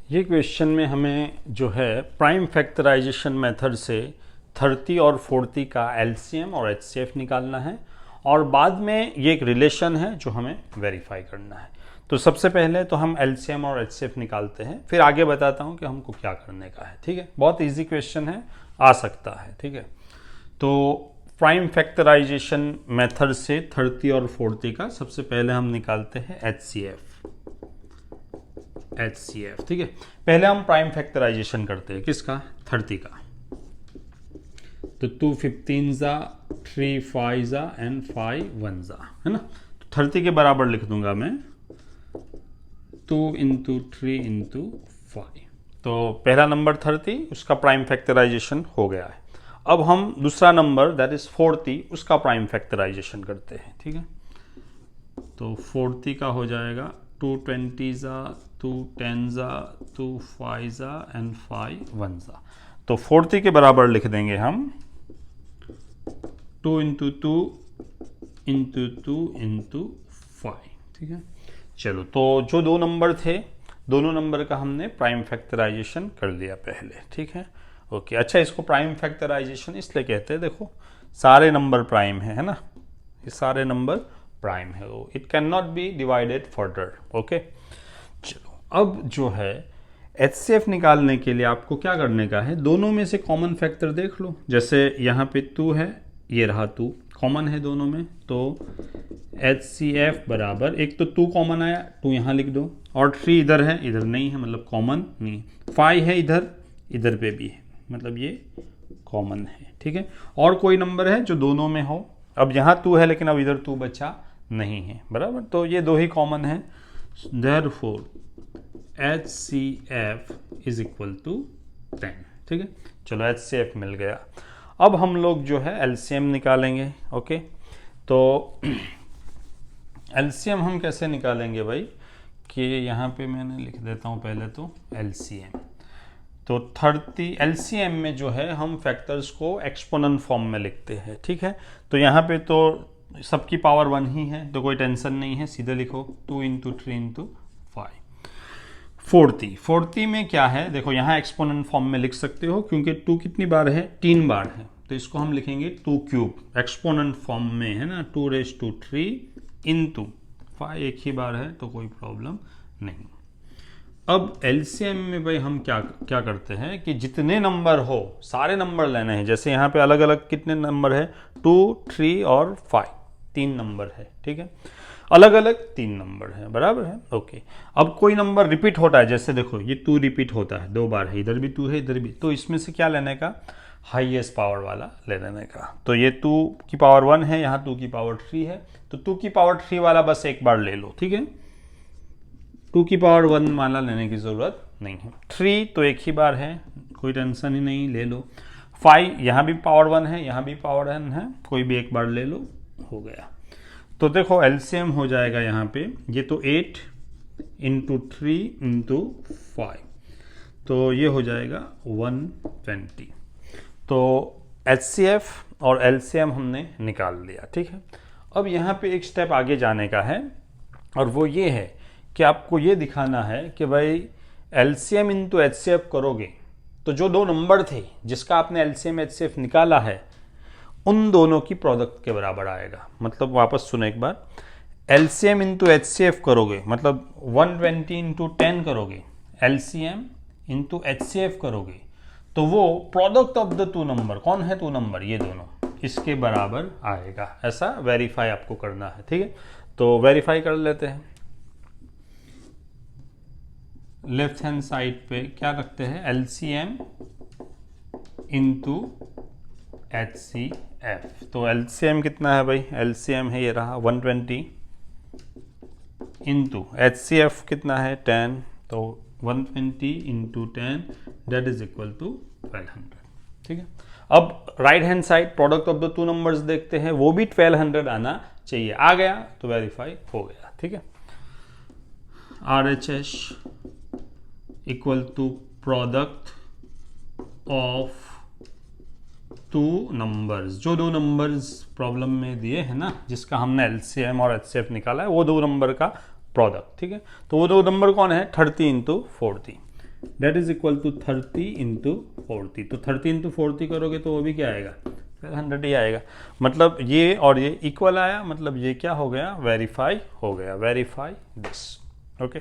ये क्वेश्चन में हमें जो है प्राइम फैक्टराइजेशन मेथड से 30 और 40 का एलसीएम और एचसीएफ निकालना है और बाद में ये एक रिलेशन है जो हमें वेरीफाई करना है। तो सबसे पहले तो हम एलसीएम और एचसीएफ निकालते हैं, फिर आगे बताता हूँ कि हमको क्या करने का है। ठीक है, बहुत इजी क्वेश्चन है, आ सकता है। ठीक है, तो प्राइम फैक्टराइजेशन मेथड से 30 और 40 का सबसे पहले हम निकालते हैं एचसीएफ। ठीक है, पहले हम प्राइम फैक्टराइजेशन करते हैं किसका? 30 का। तो 2 15 जा, 3 5 जा एंड 5 1 जा, है ना। तो 30 के बराबर लिख दूंगा मैं 2 × 3 × 5। तो पहला नंबर 30, उसका प्राइम फैक्टराइजेशन हो गया है। अब हम दूसरा नंबर दैट इज 40, उसका प्राइम फैक्टराइजेशन करते हैं। ठीक है, तो 40 का हो जाएगा 2 20 जा, 2 10 जा, 2 5 जा एंड 5 1 जा। तो 40 के बराबर लिख देंगे हम 2 × 2 × 2 × 5। ठीक है, चलो, तो जो दो नंबर थे, दोनों नंबर का हमने प्राइम फैक्टराइजेशन कर लिया पहले। ठीक है, ओके। अच्छा, इसको प्राइम फैक्टराइजेशन इसलिए कहते हैं, देखो सारे नंबर प्राइम है ना, ये सारे नंबर प्राइम है, it can not be divided further. Okay, चलो, अब जो है एचसीएफ निकालने के लिए आपको क्या करने का है, दोनों में से कॉमन फैक्टर देख लो। जैसे यहाँ पे 2 है, ये रहा 2, कॉमन है दोनों में, तो एचसीएफ बराबर, एक तो 2 कॉमन आया, 2 यहाँ लिख दो, और 3 इधर है, इधर नहीं है, मतलब कॉमन नहीं। 5 है इधर पे भी है, मतलब ये कॉमन है। ठीक है, और कोई नंबर है जो दोनों में हो। अब यहाँ 2 है लेकिन अब इधर 2 बचा नहीं है, बराबर, तो ये दो ही कॉमन है। Therefore HCF is equal to 10। ठीक है, चलो HCF मिल गया। अब हम लोग जो है LCM निकालेंगे। ओके, तो LCM हम कैसे निकालेंगे भाई, कि यहाँ पे मैंने लिख देता हूँ पहले तो LCM। तो 30 LCM में जो है हम फैक्टर्स को एक्सपोनेंट फॉर्म में लिखते हैं। ठीक है, तो यहाँ पे तो सबकी पावर 1 ही है, तो कोई टेंशन नहीं है, सीधे लिखो 2 × 3 × 5। 40 में क्या है, देखो यहाँ एक्सपोनेंट फॉर्म में लिख सकते हो, क्योंकि 2 कितनी बार है, 3 बार है, तो इसको हम लिखेंगे 2 क्यूब एक्सपोनेंट फॉर्म में, है ना। 2⁻³ × 5 एक ही बार है, तो कोई प्रॉब्लम नहीं। अब एलसीएम में भाई हम क्या करते हैं कि जितने नंबर हो सारे नंबर लेने हैं। जैसे यहाँ पे अलग अलग कितने नंबर है, 2 3 और 5, 3 नंबर है। ठीक है, अलग अलग 3 नंबर है, बराबर है। ओके, अब कोई नंबर रिपीट होता है, जैसे देखो ये 2 रिपीट होता है 2 बार है, इधर भी 2 है इधर भी, तो इसमें से क्या लेने का, हाईएस्ट पावर वाला ले लेने का। तो ये 2 की पावर 1 है, यहाँ 2 की पावर 3 है, तो 2 की पावर 3 वाला बस एक बार ले लो। ठीक है, 2 की पावर 1 वाला लेने की ज़रूरत नहीं है। 3 तो एक ही बार है, कोई टेंशन ही नहीं, ले लो। 5 यहाँ भी पावर 1 है, यहाँ भी पावर 1 है, कोई भी एक बार ले लो, हो गया। तो देखो एलसीएम हो जाएगा यहाँ पे, ये तो 8 × 3 × 5, तो ये हो जाएगा 120। तो एचसीएफ और एलसीएम हमने निकाल लिया। ठीक है, अब यहाँ पे एक स्टेप आगे जाने का है, और वो ये है कि आपको ये दिखाना है कि भाई LCM × HCF करोगे तो जो दो नंबर थे जिसका आपने LCM HCF निकाला है, उन दोनों की प्रोडक्ट के बराबर आएगा। मतलब वापस सुनो एक बार, LCM × HCF करोगे, मतलब 120 × 10 करोगे, LCM × HCF करोगे, तो वो प्रोडक्ट ऑफ द 2 नंबर, कौन है 2 नंबर, ये दोनों, इसके बराबर आएगा। ऐसा वेरीफाई आपको करना है। ठीक है, तो वेरीफाई कर लेते हैं। लेफ्ट हैंड साइड पे क्या रखते हैं, LCM × HCF। तो LCM कितना है भाई, LCM है ये रहा 120, × HCF कितना है 10, तो 120 × 10 दैट इज इक्वल टू 1200। ठीक है, अब right hand side product of the 2 numbers देखते हैं, वो भी 1200 आना चाहिए, आ गया तो वेरीफाई हो गया। ठीक है, RHS equal to product of 2 numbers, जो 2 नंबर्स प्रॉब्लम में दिए हैं ना, जिसका हमने LCM और HCF निकाला है, वो 2 नंबर का प्रोडक्ट। ठीक है, तो वो 2 नंबर कौन है, 30 × 40। That is equal to 30 into 40। तो 30 इंटू 40 करोगे तो वो भी क्या आएगा, फिर 100 ही आएगा। मतलब ये और ये इक्वल आया, मतलब ये क्या हो गया, वेरीफाई हो गया, वेरीफाई दिस। ओके।